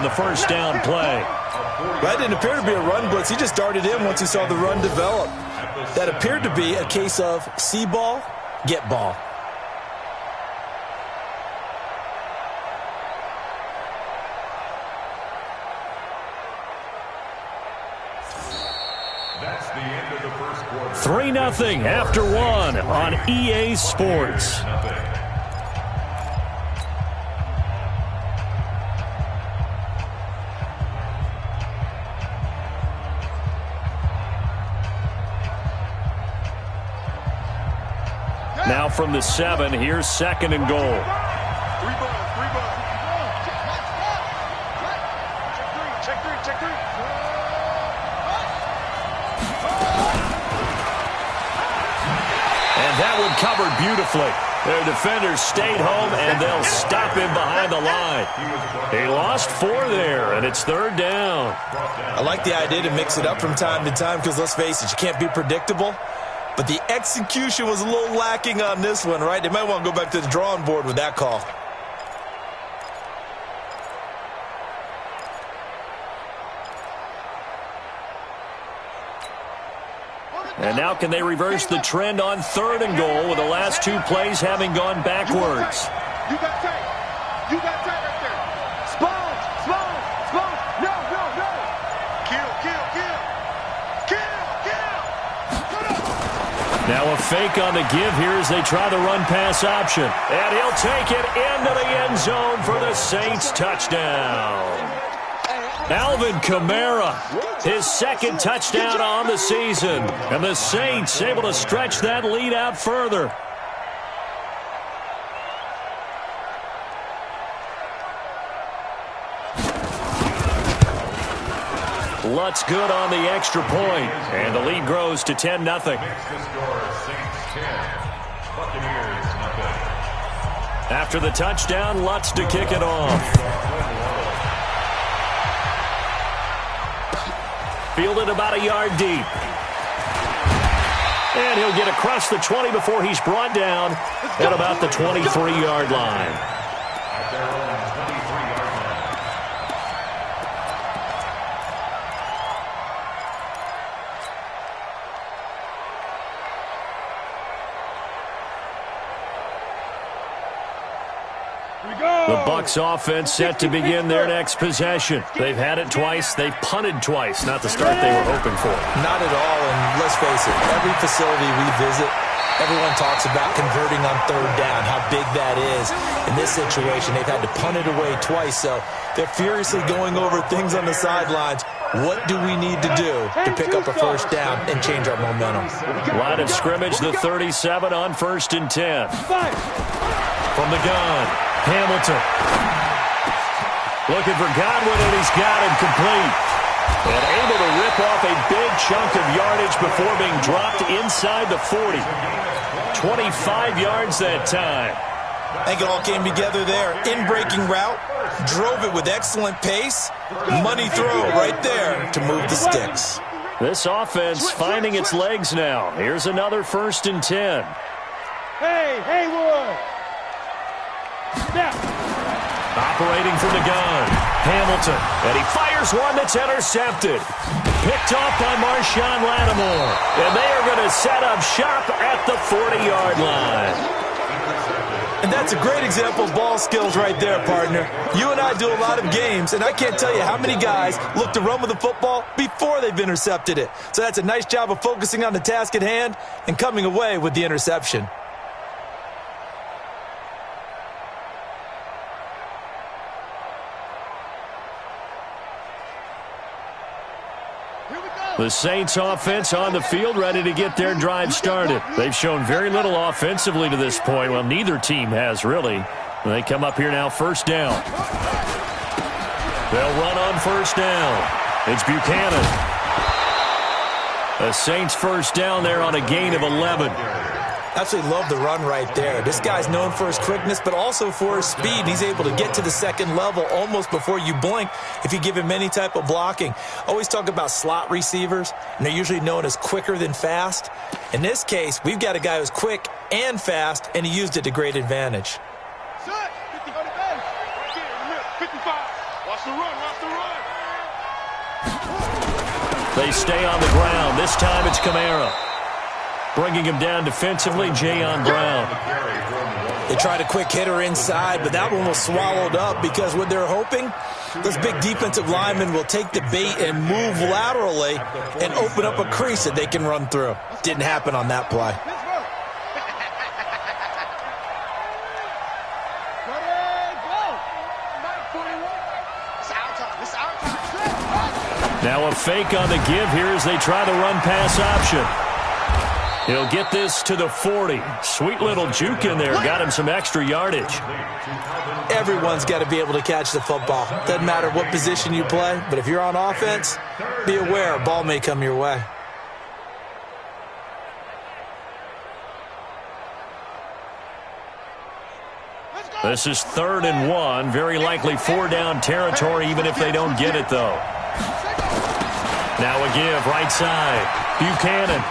on the first down play. That didn't appear to be a run blitz. He just darted in once he saw the run develop. That appeared to be a case of see ball, get ball. That's the end of the first quarter. 3-0 after one on EA Sports. Now from the 7, here's 2nd and goal. And that one covered beautifully. Their defenders stayed home, and they'll stop him behind the line. He lost 4 there, and it's 3rd down. I like the idea to mix it up from time to time because, let's face it, you can't be predictable. But the execution was a little lacking on this one, right? They might want to go back to the drawing board with that call. And now can they reverse the trend on 3rd and goal with the last 2 plays having gone backwards? You got tape. You got tape right there. Sponge. No. Kill. Now a fake on the give here as they try the run-pass option. And he'll take it into the end zone for the Saints touchdown. Alvin Kamara, his 2nd touchdown on the season. And the Saints able to stretch that lead out further. Lutz good on the extra point, and the lead grows to 10-0. After the touchdown, Lutz to kick it off. Fielded about a yard deep. And he'll get across the 20 before he's brought down at about the 23-yard line. The Bucs offense set to begin their next possession. They've had it twice. They've punted twice. Not the start they were hoping for. Not at all, and let's face it, every facility we visit, everyone talks about converting on 3rd down, how big that is. In this situation, they've had to punt it away twice, so they're furiously going over things on the sidelines. What do we need to do to pick up a 1st down and change our momentum? Line of scrimmage, the 37 on 1st and 10. From the gun, Hamilton. Looking for Godwin, and he's got him complete. And able to rip off a big chunk of yardage before being dropped inside the 40. 25 yards that time. I think it all came together there. In-breaking route, drove it with excellent pace. Money throw right there to move the sticks. This offense finding its legs now. Here's another 1st and 10. Hey, Haywood. Snap. Operating from the gun, Hamilton. And he fires one that's intercepted. Picked off by Marshawn Lattimore. And they are going to set up shop at the 40-yard line. And that's a great example of ball skills right there, partner. You and I do a lot of games, and I can't tell you how many guys look to run with the football before they've intercepted it. So that's a nice job of focusing on the task at hand and coming away with the interception. The Saints offense on the field, ready to get their drive started. They've shown very little offensively to this point. Well, neither team has, really. They come up here now, 1st down. They'll run on 1st down. It's Buchanan. The Saints 1st down there on a gain of 11. Absolutely love the run right there. This guy's known for his quickness, but also for his speed. He's able to get to the 2nd level almost before you blink if you give him any type of blocking. Always talk about slot receivers, and they're usually known as quicker than fast. In this case, we've got a guy who's quick and fast, and he used it to great advantage. 55. Watch Watch the run, watch the run. They stay on the ground. This time it's Kamara. Bringing him down defensively, Jayon Brown. They tried a quick hitter inside, but that one was swallowed up because what they're hoping, those big defensive linemen will take the bait and move laterally and open up a crease that they can run through. Didn't happen on that play. Now a fake on the give here as they try the run-pass option. He'll get this to the 40. Sweet little juke in there. Got him some extra yardage. Everyone's got to be able to catch the football. Doesn't matter what position you play, but if you're on offense, be aware a ball may come your way. This is 3rd and 1. Very likely 4-down territory, even if they don't get it, though. Now a give, right side. Buchanan.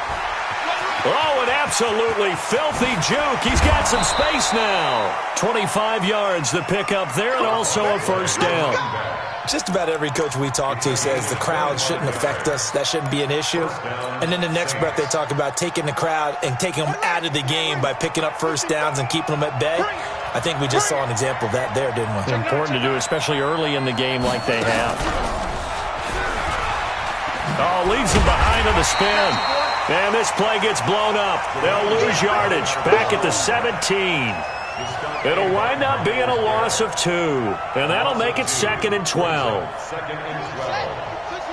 Oh, an absolutely filthy juke. He's got some space now. 25 yards to pick up there, and also a 1st down. Just about every coach we talk to says the crowd shouldn't affect us. That shouldn't be an issue. And then the next breath they talk about taking the crowd and taking them out of the game by picking up 1st downs and keeping them at bay. I think we just saw an example of that there, didn't we? Important to do, especially early in the game like they have. Oh, leaves him behind on the spin. And this play gets blown up. They'll lose yardage. Back at the 17. It'll wind up being a loss of 2. And that'll make it 2nd and 12. 2nd and 12.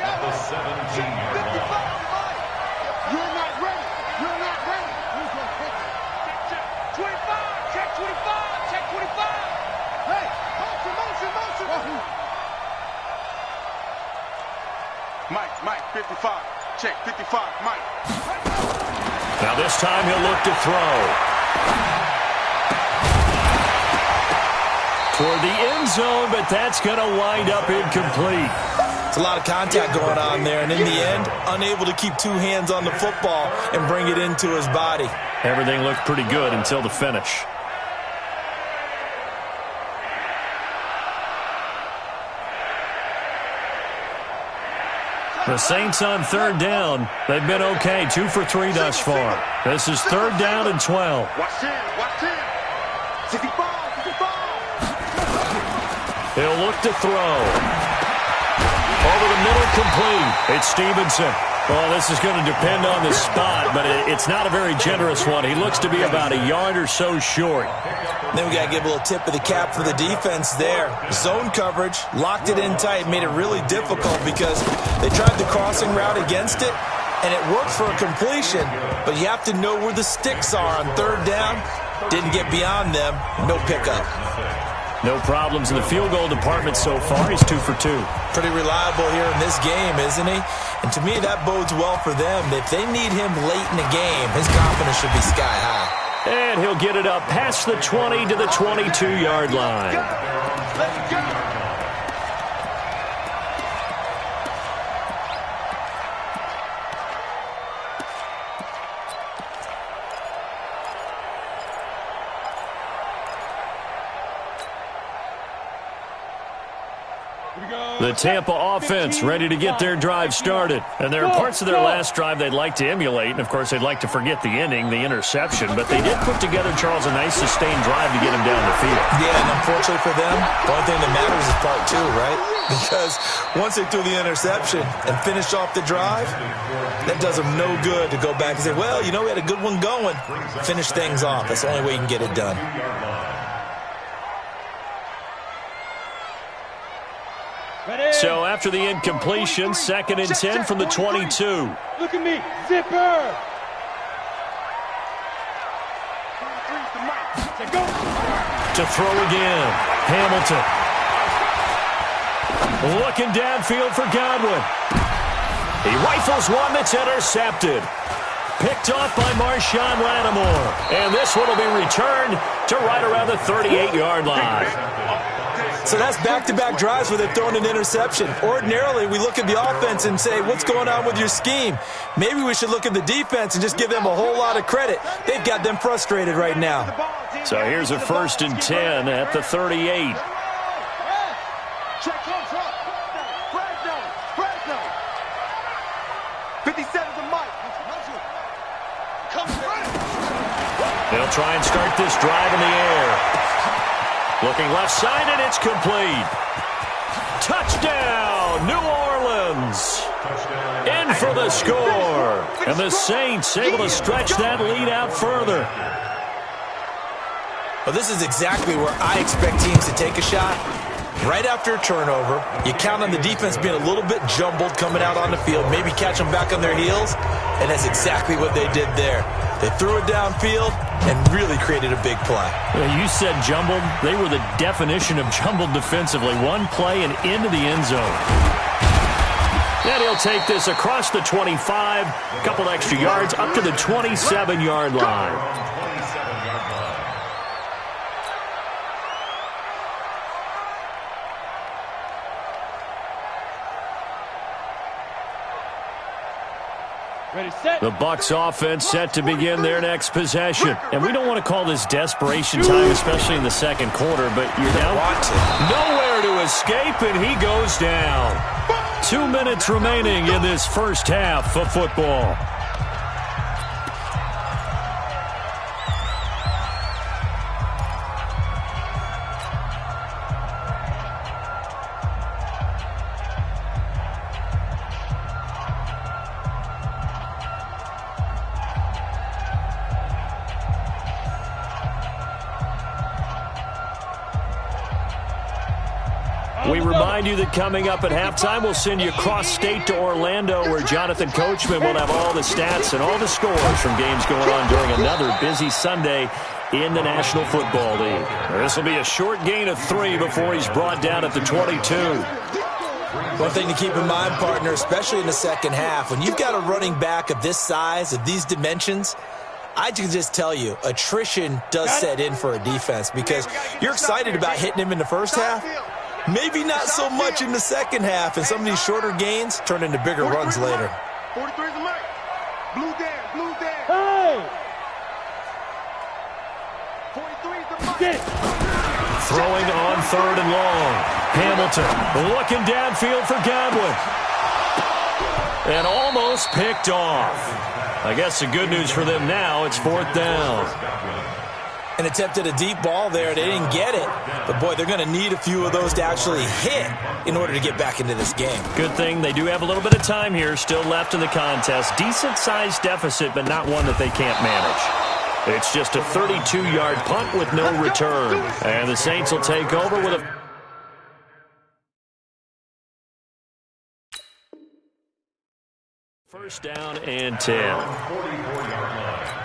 At the 17-yard line. You're not ready. You're not ready. Check 25. Check 25. Check 25. Hey, motion. Mike, 55. Check 55, Mike. Now this time he'll look to throw. Toward the end zone, but that's going to wind up incomplete. It's a lot of contact going on there, and in the end, unable to keep 2 hands on the football and bring it into his body. Everything looked pretty good until the finish. The Saints on 3rd down. They've been okay. 2 for 3 thus far. This is 3rd down and 12. Watch 10. 55. He'll look to throw. Over the middle, complete. It's Stevenson. Well, this is going to depend on the spot, but it's not a very generous one. He looks to be about a yard or so short. Then we got to give a little tip of the cap for the defense there. Zone coverage, locked it in tight, made it really difficult because they tried the crossing route against it, and it worked for a completion, but you have to know where the sticks are on 3rd down. Didn't get beyond them. No pickup. No problems in the field goal department so far. He's 2 for 2. Pretty reliable here in this game, isn't he? And to me, that bodes well for them. If they need him late in the game, his confidence should be sky high. And he'll get it up past the 20 to the 22-yard line. Let's go. The Tampa offense ready to get their drive started. And there are parts of their last drive they'd like to emulate. And, of course, they'd like to forget the inning, the interception. But they did put together, Charles, a nice sustained drive to get him down the field. Yeah, and unfortunately for them, the only thing that matters is part 2, right? Because once they threw the interception and finished off the drive, that does them no good to go back and say, well, you know, we had a good one going. Finish things off. That's the only way you can get it done. So after the incompletion, 2nd and 10 from the 22. Look at me, zipper. To throw again, Hamilton. Looking downfield for Godwin. He rifles one that's intercepted. Picked off by Marshawn Lattimore. And this one will be returned to right around the 38-yard line. So that's back-to-back drives where they're throwing an interception. Ordinarily, we look at the offense and say, what's going on with your scheme? Maybe we should look at the defense and just give them a whole lot of credit. They've got them frustrated right now. So here's a 1st and 10 at the 38. Check comes up. They'll try and start this drive in the air. Looking left side, and it's complete. Touchdown, New Orleans. In for the score. And the Saints able to stretch that lead out further. Well, this is exactly where I expect teams to take a shot. Right after a turnover, you count on the defense being a little bit jumbled coming out on the field, maybe catch them back on their heels, and that's exactly what they did there. They threw it downfield and really created a big play. Well, you said jumbled. They were the definition of jumbled defensively. One play and into the end zone. And he'll take this across the 25, a couple extra yards, up to the 27-yard line. The Bucs offense set to begin their next possession. And we don't want to call this desperation time, especially in the second quarter, but you're down. Nowhere to escape, and he goes down. 2 minutes remaining in this first half of football. We remind you that coming up at halftime, we'll send you cross-state to Orlando, where Jonathan Coachman will have all the stats and all the scores from games going on during another busy Sunday in the National Football League. This will be a short gain of 3 before he's brought down at the 22. One thing to keep in mind, partner, especially in the second half, when you've got a running back of this size, of these dimensions, I can just tell you, attrition does set in for a defense because you're excited about hitting him in the first half. Maybe not so much in the second half, and some of these shorter gains turn into bigger runs later. 43's the mic. Blue Dan, blue Dan. Hey! 43's the mic. Throwing on 3rd and long. Hamilton looking downfield for Godwin. And almost picked off. I guess the good news for them now, it's 4th down. And attempted a deep ball there. They didn't get it. But, boy, they're going to need a few of those to actually hit in order to get back into this game. Good thing they do have a little bit of time here still left in the contest. Decent-sized deficit, but not one that they can't manage. It's just a 32-yard punt with no return. And the Saints will take over with a... First down and 10. 44-yard line.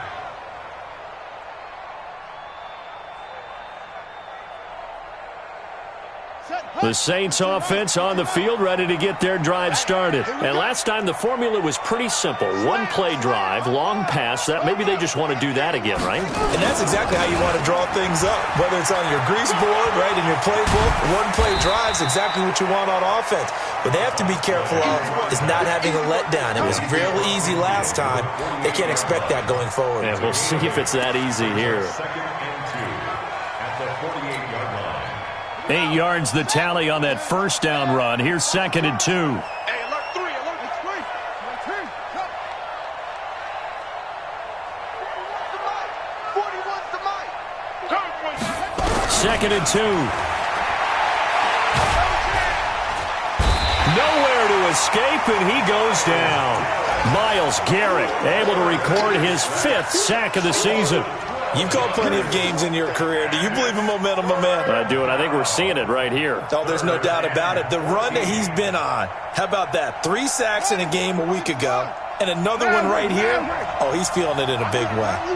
The Saints offense on the field, ready to get their drive started. And last time the formula was pretty simple. One play drive, long pass. That maybe they just want to do that again, right? And that's exactly how you want to draw things up. Whether it's on your grease board, right, in your playbook, one play drive is exactly what you want on offense. What they have to be careful of is not having a letdown. It was real easy last time. They can't expect that going forward. And we'll see if it's that easy here. 2nd and 2 at the 48-yard line. 8 yards the tally on that first down run. Here's 2nd and 2. Hey, alert 3, alert 3. 41's the mic. 2nd and 2. Nowhere to escape, and he goes down. Myles Garrett able to record his 5th sack of the season. You've called plenty of games in your career. Do you believe in momentum, my man? I do, and I think we're seeing it right here. Oh, there's no doubt about it. The run that he's been on. How about that? 3 sacks in a game a week ago, and another one right here. Oh, he's feeling it in a big way. I'm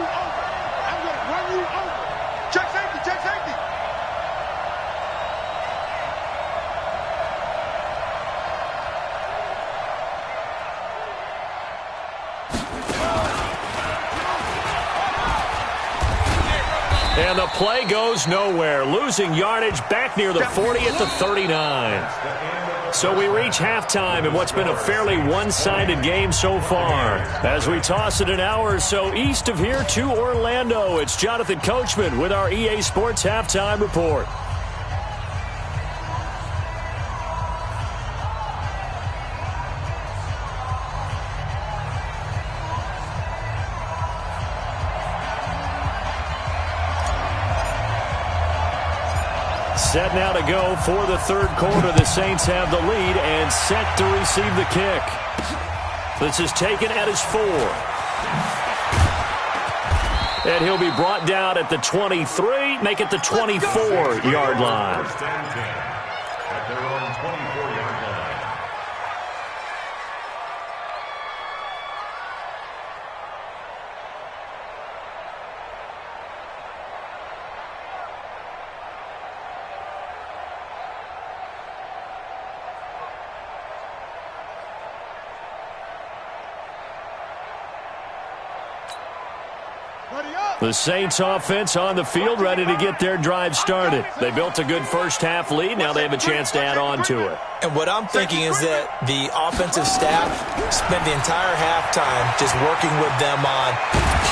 going to run you over. Check safety, check safety. And the play goes nowhere. Losing yardage back near the 40 at the 39. So we reach halftime in what's been a fairly one-sided game so far. As we toss it an hour or so east of here to Orlando, it's Jonathan Coachman with our EA Sports Halftime Report. Set now to go for the third quarter. The Saints have the lead and set to receive the kick. This is taken at his 4. And he'll be brought down at the 23, make it the 24-yard line. At their own 24-yard line. The Saints offense on the field, ready to get their drive started. They built a good first-half lead. Now they have a chance to add on to it. And what I'm thinking is that the offensive staff spent the entire halftime just working with them on,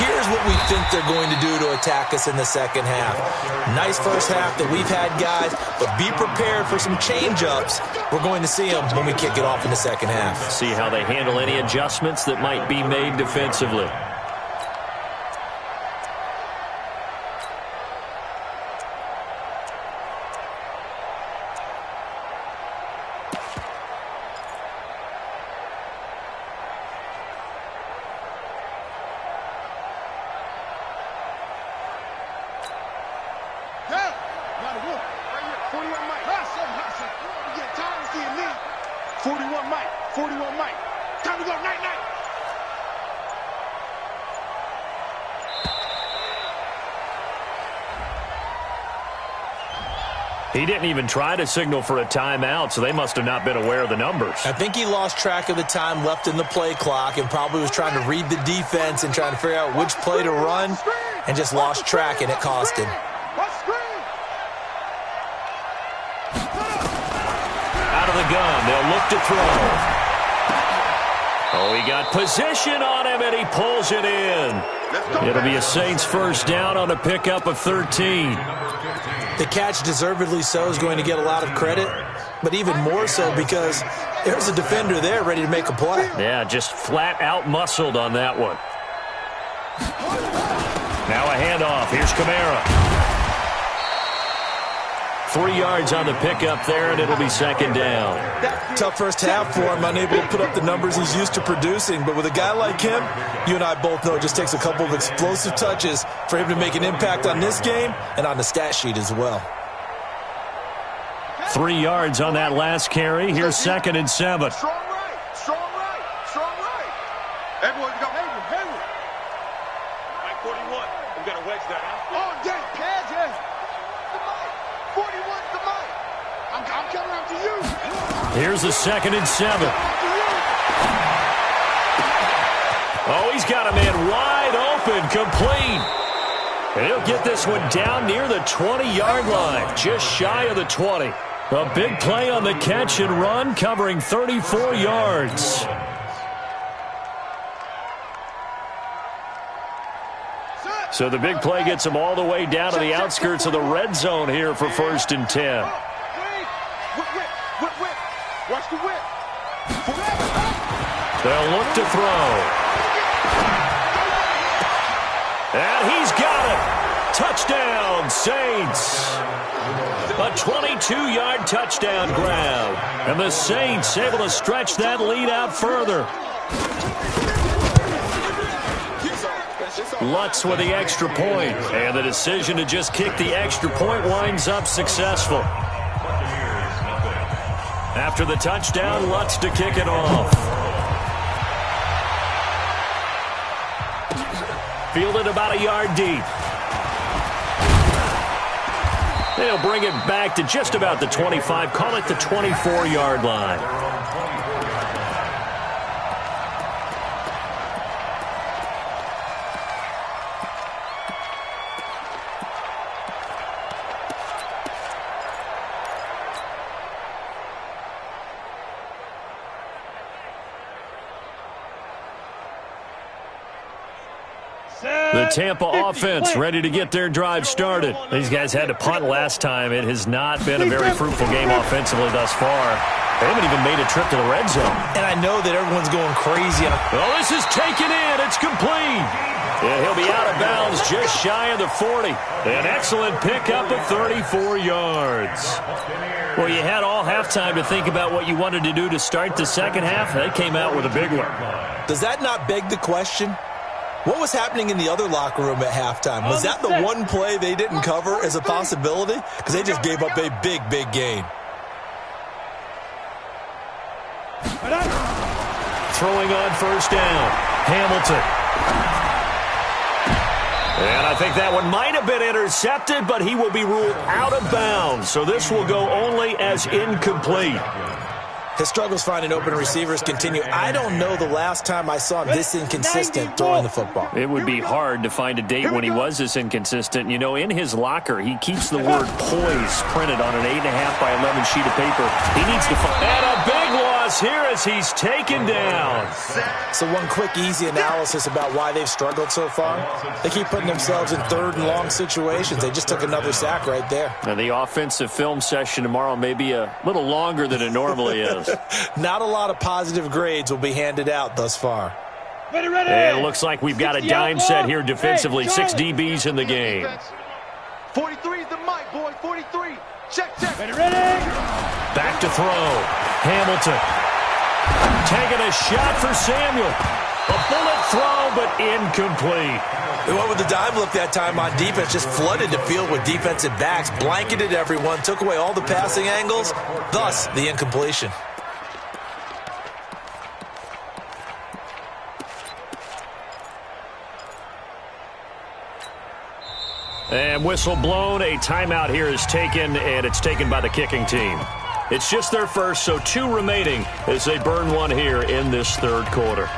here's what we think they're going to do to attack us in the second half. Nice first half that we've had, guys, but be prepared for some change-ups. We're going to see them when we kick it off in the second half. See how they handle any adjustments that might be made defensively. He didn't even try to signal for a timeout, so they must have not been aware of the numbers. I think he lost track of the time left in the play clock and probably was trying to read the defense and trying to figure out which play to run and just lost track, and it cost him. Out of the gun, they'll look to throw. Oh, he got position on him, and he pulls it in. It'll be a Saints first down on a pickup of 13. The catch, deservedly so, is going to get a lot of credit, but even more so because there's a defender there ready to make a play. Yeah, just flat out muscled on that one. Now a handoff. Here's Kamara. 3 yards on the pickup there, and it'll be second down. Tough first half for him, unable to put up the numbers he's used to producing. But with a guy like him, you and I both know it just takes a couple of explosive touches for him to make an impact on this game and on the stat sheet as well. 3 yards on that last carry. Here's second and 7. Strong right, strong right, strong right. Everyone go, Hayward. Mike 41. We got to wedge that out. Oh, yeah, yeah. The mic. 41's the mic. I'm coming out to you. Here's the second and 7. Oh, he's got a man wide open, complete. And he'll get this one down near the 20-yard line, just shy of the 20. A big play on the catch and run, covering 34 yards. So the big play gets him all the way down to the outskirts of the red zone here for first and 10. Watch the whip. They'll look to throw. And he's got it. Touchdown, Saints. A 22-yard touchdown grab. And the Saints able to stretch that lead out further. Lutz with the extra point. And the decision to just kick the extra point winds up successful. After the touchdown, Lutz to kick it off. Fielded about a yard deep. They'll bring it back to just about the 25. Call it the 24-yard line. The Tampa offense ready to get their drive started. These guys had to punt last time. It has not been a very fruitful game offensively thus far. They haven't even made a trip to the red zone. And I know that everyone's going crazy. Well, this is taken in. It's complete. And he'll be out of bounds just shy of the 40. An excellent pickup of 34 yards. Well, you had all halftime to think about what you wanted to do to start the second half. They came out with a big one. Does that not beg the question? What was happening in the other locker room at halftime? Was that the one play they didn't cover as a possibility? Because they just gave up a big, big gain. Throwing on first down. Hamilton. And I think that one might have been intercepted, but he will be ruled out of bounds. So this will go only as incomplete. His struggles finding open receivers continue. I don't know the last time I saw him this inconsistent throwing the football. It would be hard to find a date when he was this inconsistent. You know, in his locker, he keeps the word poise printed on an 8.5 by 11 sheet of paper. He needs to find. And a big loss here as he's taken down. So one quick, easy analysis about why they've struggled so far. They keep putting themselves in third and long situations. They just took another sack right there. Now, the offensive film session tomorrow may be a little longer than it normally is. Not a lot of positive grades will be handed out thus far. And it looks like we've got a dime set here defensively. 6 DBs in the game. 43 is the mic, boy. 43. Check. Ready. Back to throw. Hamilton. Taking a shot for Samuel. A bullet throw, but incomplete. They went with the dime look that time on defense, just flooded the field with defensive backs, blanketed everyone, took away all the passing angles, thus the incompletion. And whistle blown. A timeout here is taken, and it's taken by the kicking team. It's just their first, so 2 remaining as they burn one here in this third quarter.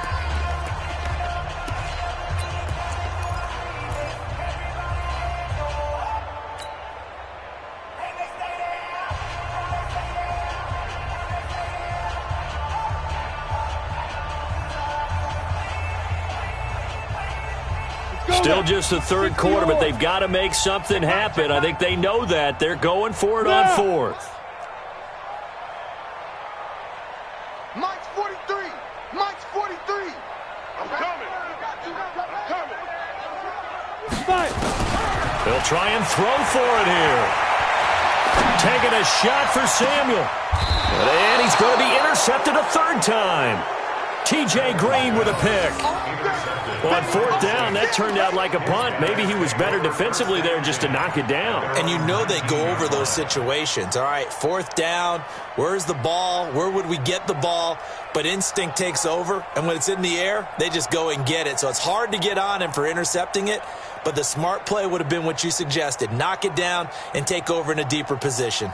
Still just the third quarter, but they've got to make something happen. I think they know that. They're going for it on fourth. Mike's 43. Mike's 43. I'm coming. They'll try and throw for it here. Taking a shot for Samuel. And he's going to be intercepted a third time. T.J. Green with a pick. Well, on fourth down, that turned out like a punt. Maybe he was better defensively there just to knock it down. And you know they go over those situations. All right, fourth down, where's the ball? Where would we get the ball? But instinct takes over, and when it's in the air, they just go and get it. So it's hard to get on him for intercepting it, but the smart play would have been what you suggested. Knock it down and take over in a deeper position.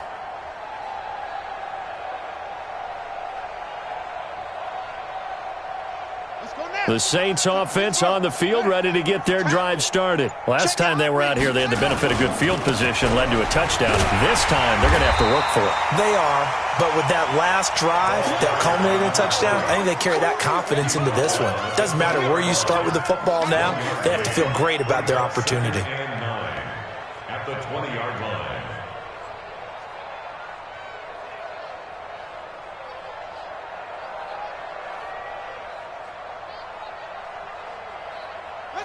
The Saints offense on the field, ready to get their drive started. Last time they were out here, they had the benefit of good field position, led to a touchdown. This time, they're going to have to work for it. They are, but with that last drive that culminated in a touchdown, I think they carry that confidence into this one. It doesn't matter where you start with the football now, they have to feel great about their opportunity. And 9 at the 20-yard line.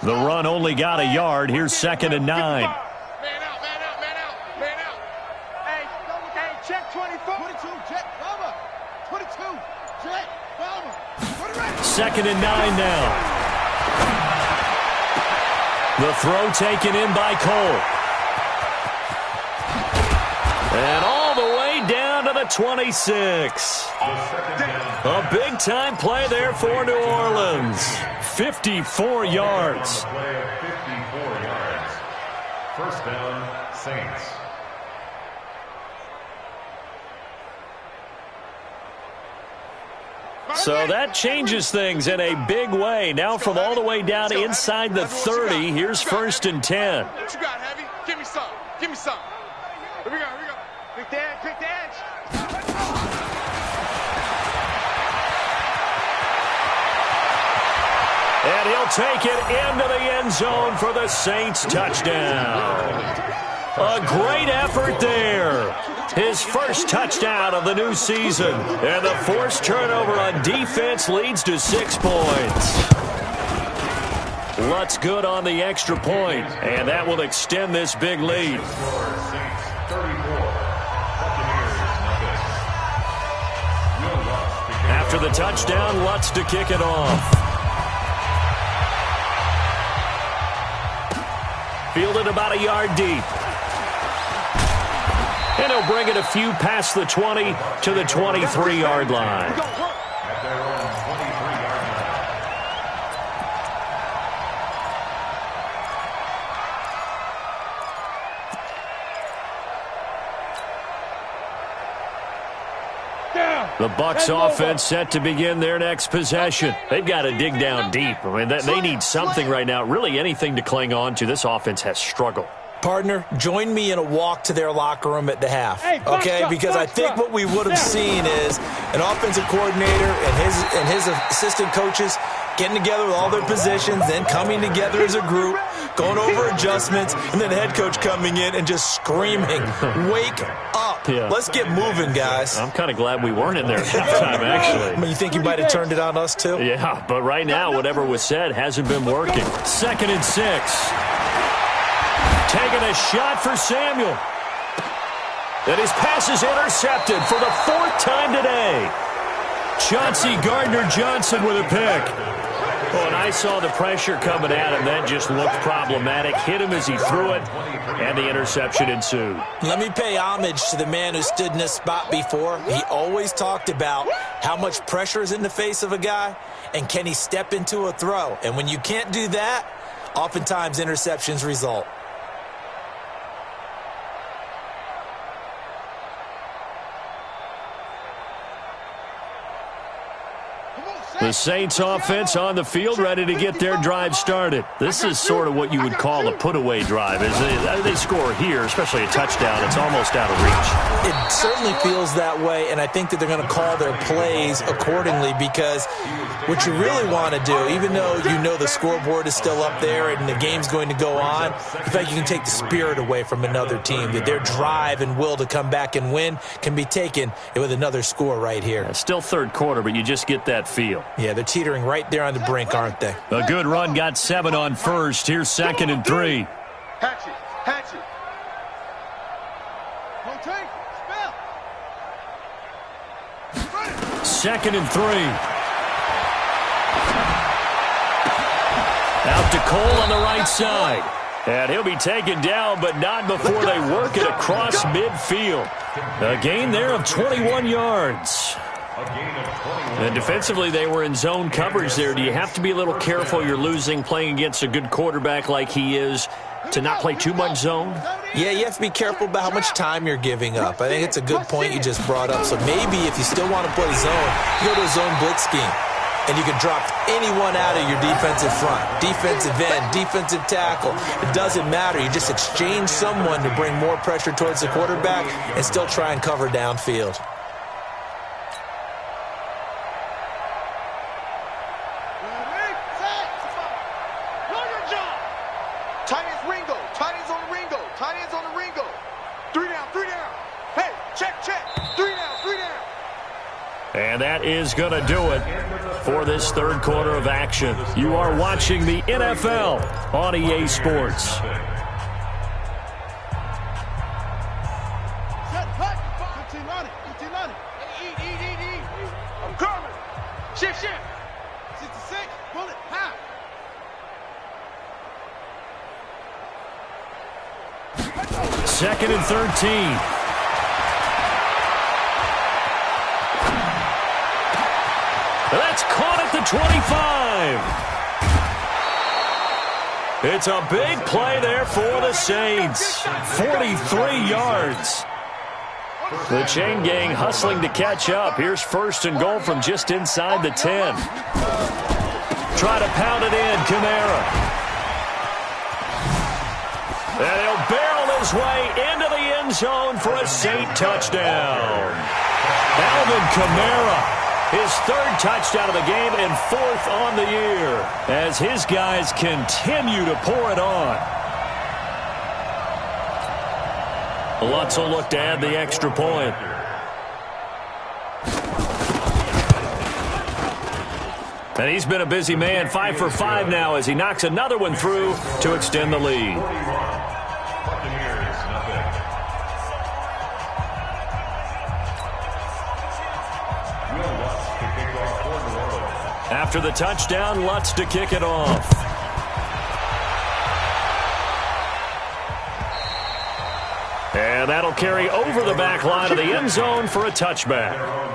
The run only got a yard. Here's 2nd and 9. Man out. Hey, check 24. 22, check, Bubba. 22, check, Bubba. 2nd and 9 now. The throw taken in by Cole. And all the way down to the 26. A big-time play there for New Orleans. 54 yards. Play of 54 yards. First down, Saints. So that changes things in a big way. Now from all the way down inside the 30, here's 1st and 10. What you got, Heavy? Give me some. Here we go. Quick dance. And he'll take it into the end zone for the Saints touchdown. A great effort there. His first touchdown of the new season. And the forced turnover on defense leads to 6 points. Lutz good on the extra point, and that will extend this big lead. After the touchdown, Lutz to kick it off. Fielded about a yard deep. And he'll bring it a few past the 20 to the 23-yard line. The Bucs offense set to begin their next possession. They've got to dig down deep. I mean, they need something right now, really anything to cling on to. This offense has struggled. Partner, join me in a walk to their locker room at the half, okay? Because I think what we would have seen is an offensive coordinator and his assistant coaches getting together with all their positions, then coming together as a group, going over adjustments, and then the head coach coming in and just screaming, wake up. Yeah. Let's get moving, guys. I'm kind of glad we weren't in there at halftime, actually. I mean, you think you might have turned it on us, too? Yeah, but right now, whatever was said hasn't been working. 2nd and 6. Taking a shot for Samuel. And his pass is intercepted for the 4th time today. Chauncey Gardner-Johnson with a pick. Oh, and I saw the pressure coming at him. That just looked problematic. Hit him as he threw it, and the interception ensued. Let me pay homage to the man who stood in this spot before. He always talked about how much pressure is in the face of a guy, and can he step into a throw. And when you can't do that, oftentimes interceptions result. The Saints offense on the field, ready to get their drive started. This is sort of what you would call a put-away drive. As they score here, especially a touchdown, it's almost out of reach. It certainly feels that way, and I think that they're going to call their plays accordingly, because what you really want to do, even though you know the scoreboard is still up there and the game's going to go on, in fact, you can take the spirit away from another team, that their drive and will to come back and win can be taken with another score right here. Yeah, still 3rd quarter, but you just get that feel. Yeah, they're teetering right there on the brink, aren't they? A good run got 7 on first. Here's 2nd and 3. Hatch it. Don't take. Spell. 2nd and 3. Out to Cole on the right side. And he'll be taken down, but not before they work it across midfield. A gain there of 21 yards. And defensively, they were in zone coverage there. Do you have to be a little careful? You're losing, playing against a good quarterback like he is, to not play too much zone? Yeah, you have to be careful about how much time you're giving up. I think it's a good point you just brought up. So maybe if you still want to play zone, you go to a zone blitz scheme. And you can drop anyone out of your defensive front, defensive end, defensive tackle. It doesn't matter. You just exchange someone to bring more pressure towards the quarterback and still try and cover downfield. And that is going to do it for this 3rd quarter of action. You are watching the NFL on EA Sports. I'm coming. Shift. 66, bullet, half. Second and 13. That's caught at the 25. It's a big play there for the Saints. 43 yards. The chain gang hustling to catch up. Here's 1st and goal from just inside the 10. Try to pound it in, Kamara. And he'll barrel his way into the end zone for a Saint touchdown. Alvin Kamara. His 3rd touchdown of the game and 4th on the year as his guys continue to pour it on. Lutz will look to add the extra point. And he's been a busy man, 5 for 5 now as he knocks another one through to extend the lead. After the touchdown, Lutz to kick it off. And that'll carry over the back line of the end zone for a touchback.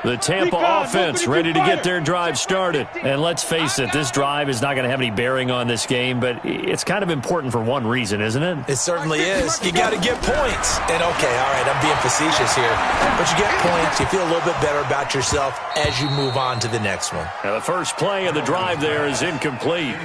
The Tampa offense ready to get their drive started. And let's face it, this drive is not going to have any bearing on this game, but it's kind of important for one reason, isn't it? It certainly is. You got to get points. And, okay, all right, I'm being facetious here. But you get points, you feel a little bit better about yourself as you move on to the next one. Now the first play of the drive there is incomplete.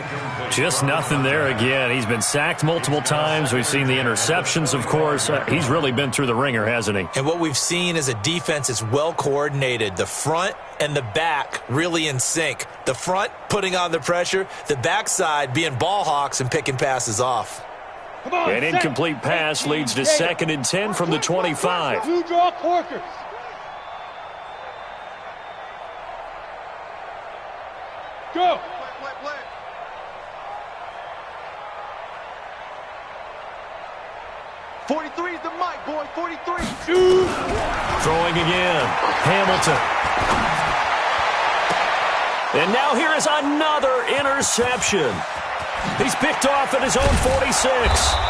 Just nothing there again. He's been sacked multiple times. We've seen the interceptions, of course. He's really been through the ringer, hasn't he? And what we've seen is a defense that's well coordinated. The front and the back really in sync. The front putting on the pressure, the backside being ball hawks and picking passes off. An incomplete pass leads to 2nd and 10 from the 25. Two draw corkers. Go. Play. 43 is the mic, boy. 43. Throwing again. Hamilton. And now here is another interception. He's picked off at his own 46.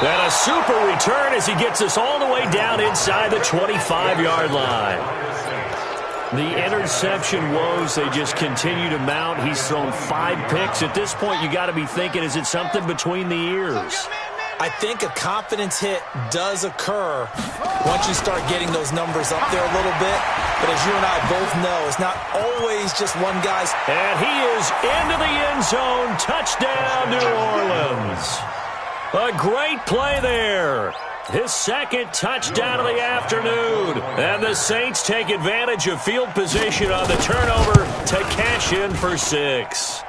And a super return as he gets us all the way down inside the 25-yard line. The interception woes, they just continue to mount. He's thrown 5 picks. At this point, you got to be thinking, is it something between the ears? I think a confidence hit does occur once you start getting those numbers up there a little bit. But as you and I both know, it's not always just one guy's. And he is into the end zone. Touchdown, New Orleans. A great play there. His 2nd touchdown of the afternoon. And the Saints take advantage of field position on the turnover to cash in for 6.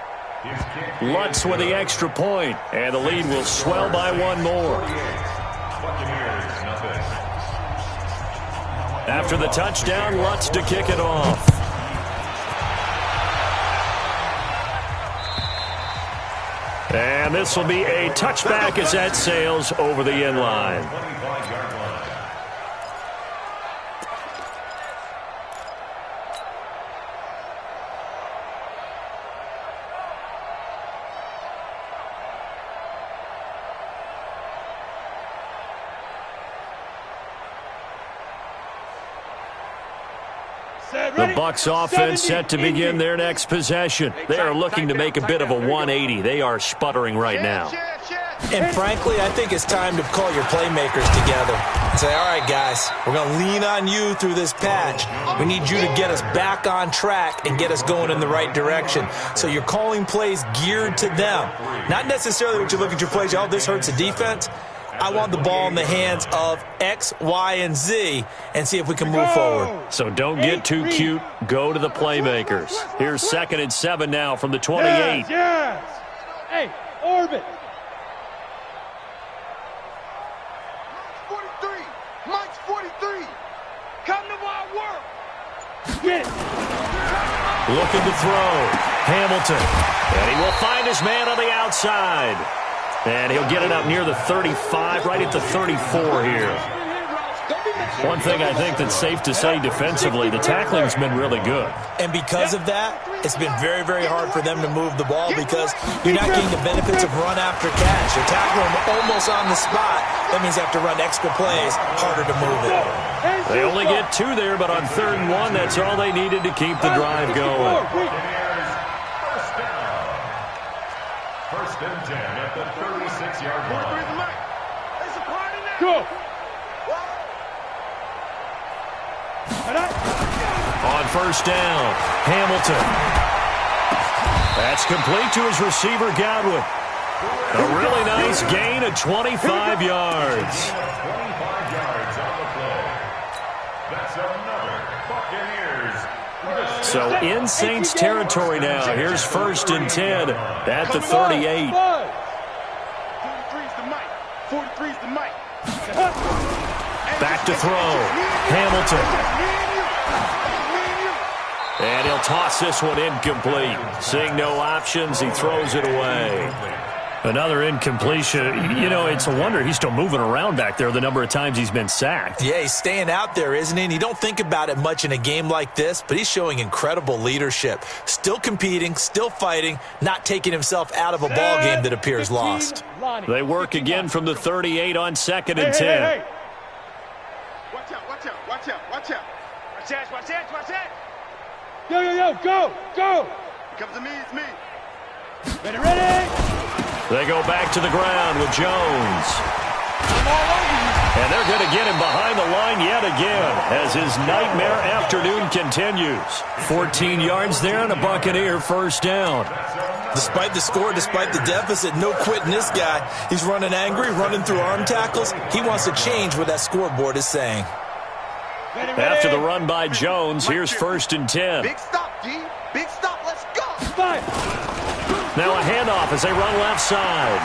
Lutz with the extra point, and the lead will swell by 1 more. After the touchdown, Lutz to kick it off. And this will be a touchback as that sails over the end line. The Bucs offense set to begin their next possession. They are looking to make a bit of a 180. They are sputtering right now. And frankly, I think it's time to call your playmakers together and say, all right, guys, we're going to lean on you through this patch. We need you to get us back on track and get us going in the right direction. So you're calling plays geared to them. Not necessarily what you look at your plays, oh, this hurts the defense. I want the ball in the hands of X, Y, and Z and see if we can move forward. So don't get too cute. Go to the playmakers. Here's 2nd and 7 now from the 28. Yes. Hey, orbit. 43. Mike's 43. Come to my work. Get it. Looking to throw. Hamilton. And he will find his man on the outside. And he'll get it up near the 35, right at the 34 here. One thing I think that's safe to say defensively, the tackling's been really good. And because of that, it's been very, very hard for them to move the ball because you're not getting the benefits of run after catch. You're tackling them almost on the spot. That means you have to run extra plays, harder to move it. They only get 2 there, but on 3rd and 1, that's all they needed to keep the drive going. First and 10 at the 36-yard line. Go. On 1st down, Hamilton. That's complete to his receiver, Godwin. A really nice gain of 25 yards. 25 yards on the play. So in Saints territory now. Here's 1st and 10 at the 38. 43's the mic. 43's the mic. Back to throw. Hamilton. And he'll toss this one incomplete. Seeing no options, he throws it away. Another incompletion. You know, it's a wonder he's still moving around back there the number of times he's been sacked. Yeah, he's staying out there, isn't he? And you don't think about it much in a game like this, but he's showing incredible leadership. Still competing, still fighting, not taking himself out of a ball game that appears lost. They work again from the 38 on 2nd and 10. Hey. Watch out, watch out, watch out, watch out. Watch out, watch out, watch out. Yo, go. It comes to me, it's me. Ready. They go back to the ground with Jones. And they're going to get him behind the line yet again as his nightmare afternoon continues. 14 yards there and a Buccaneer 1st down. Despite the score, despite the deficit, no quitting this guy. He's running angry, running through arm tackles. He wants to change what that scoreboard is saying. After the run by Jones, here's 1st and 10. Big stop, D. Big stop, let's go. Now a handoff as they run left side.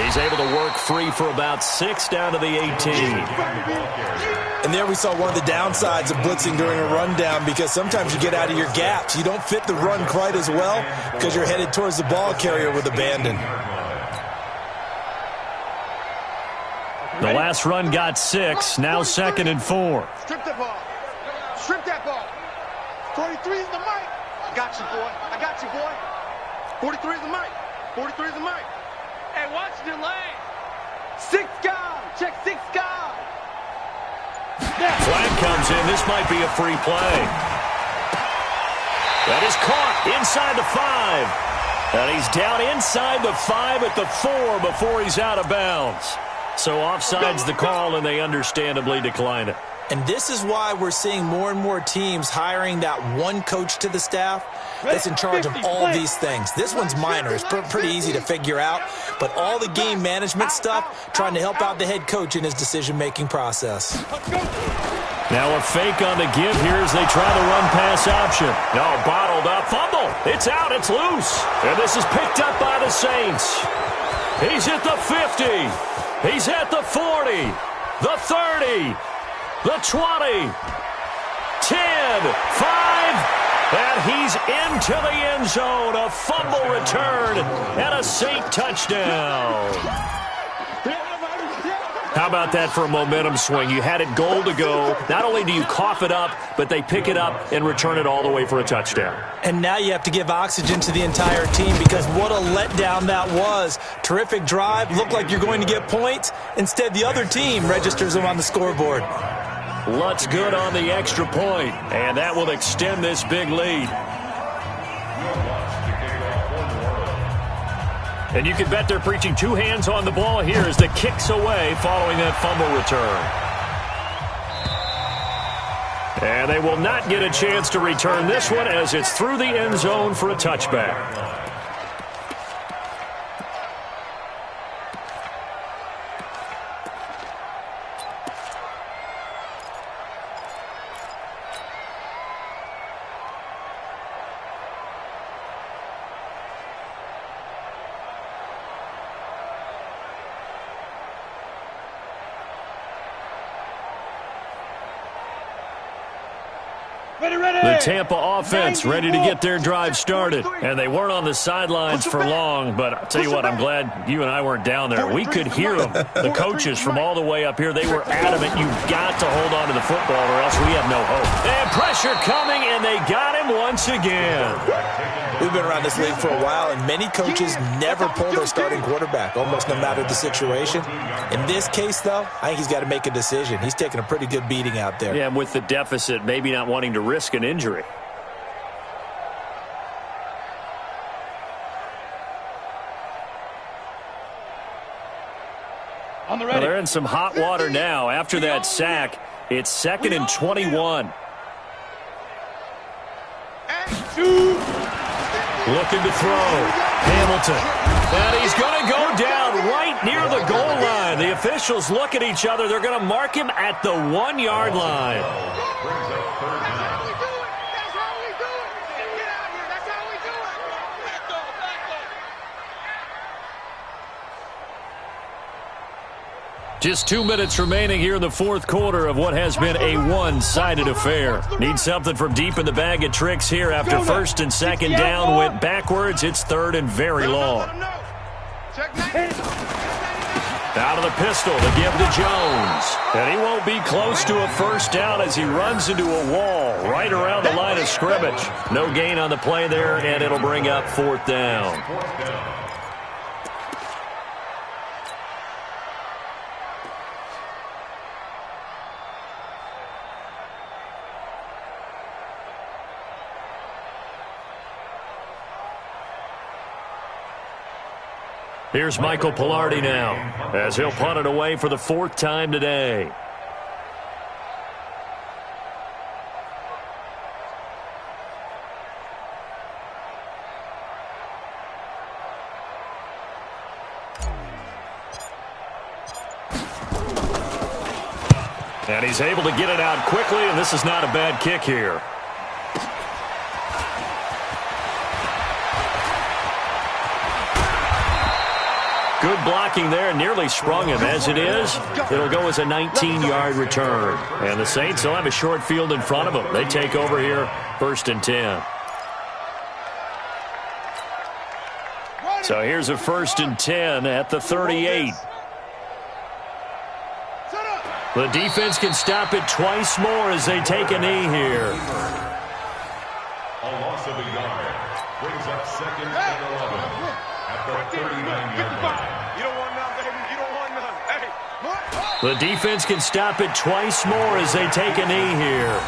He's able to work free for about 6 down to the 18. And there we saw one of the downsides of blitzing during a rundown, because sometimes you get out of your gaps. You don't fit the run quite as well because you're headed towards the ball carrier with abandon. The last run got 6. Now 2nd and 4. Strip the ball. Strip that ball. 43 is the mic. I got you, boy. 43 is the mic. 43 is the mic. Hey, watch the lane. 6 guys. Check 6 guys. Flag comes in. This might be a free play. That is caught inside the 5. And he's down inside the 5 at the 4 before he's out of bounds. So offside's the call, and they understandably decline it. And this is why we're seeing more and more teams hiring that one coach to the staff that's in charge of all these things. This one's minor. It's pretty easy to figure out. But all the game management stuff, trying to help out the head coach in his decision-making process. Now a fake on the give here as they try the run-pass option. No, bottled up. Fumble. It's out. It's loose. And this is picked up by the Saints. He's at the 50. He's at the 40, the 30, the 20, 10, 5, and he's into the end zone. A fumble return and a Saint touchdown. How about that for a momentum swing? You had it goal to go. Not only do you cough it up, but they pick it up and return it all the way for a touchdown. And now you have to give oxygen to the entire team, because what a letdown that was. Terrific drive. Looked like you're going to get points. Instead, the other team registers them on the scoreboard. Lutz good on the extra point, and that will extend this big lead. And you can bet they're preaching 2 hands on the ball here as the kick's away following that fumble return. And they will not get a chance to return this one as it's through the end zone for a touchback. The Tampa offense ready to get their drive started. And they weren't on the sidelines for long, but I'll tell you what, I'm glad you and I weren't down there. We could hear them. The coaches from all the way up here, they were adamant. You've got to hold on to the football or else we have no hope. And pressure coming, and they got him once again. We've been around this league for a while, and many coaches never pull their starting quarterback, almost no matter the situation. In this case, though, I think he's got to make a decision. He's taking a pretty good beating out there. Yeah, and with the deficit, maybe not wanting to risk an injury. Well, they're in some hot water now. After that sack, it's 2nd and 21. Looking to throw. Hamilton. And he's going to go down right near the goal line. The officials look at each other. They're going to mark him at the 1-yard line. Just 2 minutes remaining here in the fourth quarter of what has been a one-sided affair. Need something from deep in the bag of tricks here after first and second down went backwards. It's third and very long. Out of the pistol to give to Jones. And he won't be close to a first down as he runs into a wall right around the line of scrimmage. No gain on the play there, and it'll bring up fourth down. Here's Michael Pilardi now, as he'll punt it away for the fourth time today. And he's able to get it out quickly, and this is not a bad kick here. Good blocking there, nearly sprung him. As it is, it'll go as a 19-yard return. And the Saints will have a short field in front of them. They take over here, first and 10. So here's a first and 10 at the 38. The defense can stop it twice more as they take a knee here. A loss of a yard brings up second and 11 at the 39-yard line. You don't want none, baby. You don't want none. Hey. The defense can stop it twice more as they take a knee here.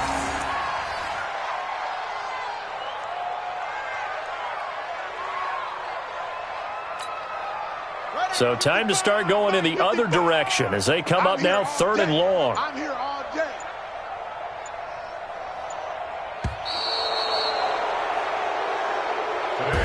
So time to start going in the other direction as they come up now third and long. I'm here all day.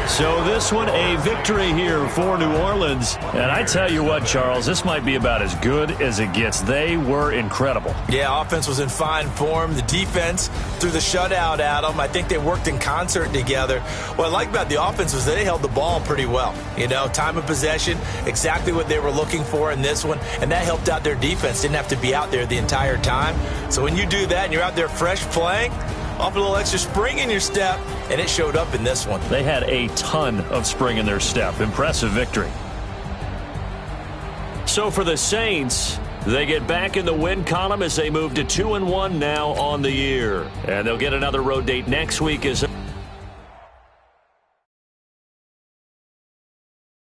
So this one, a victory here for New Orleans. And I tell you what, Charles, this might be about as good as it gets. They were incredible. Yeah, offense was in fine form. The defense threw the shutout at them. I think they worked in concert together. What I like about the offense was they held the ball pretty well. You know, time of possession, exactly what they were looking for in this one. And that helped out their defense. Didn't have to be out there the entire time. So when you do that and you're out there fresh playing, off a little extra spring in your step, and it showed up in this one. They had a ton of spring in their step. Impressive victory. So for the Saints, they get back in the win column as they move to 2-1 now on the year. And they'll get another road date next week as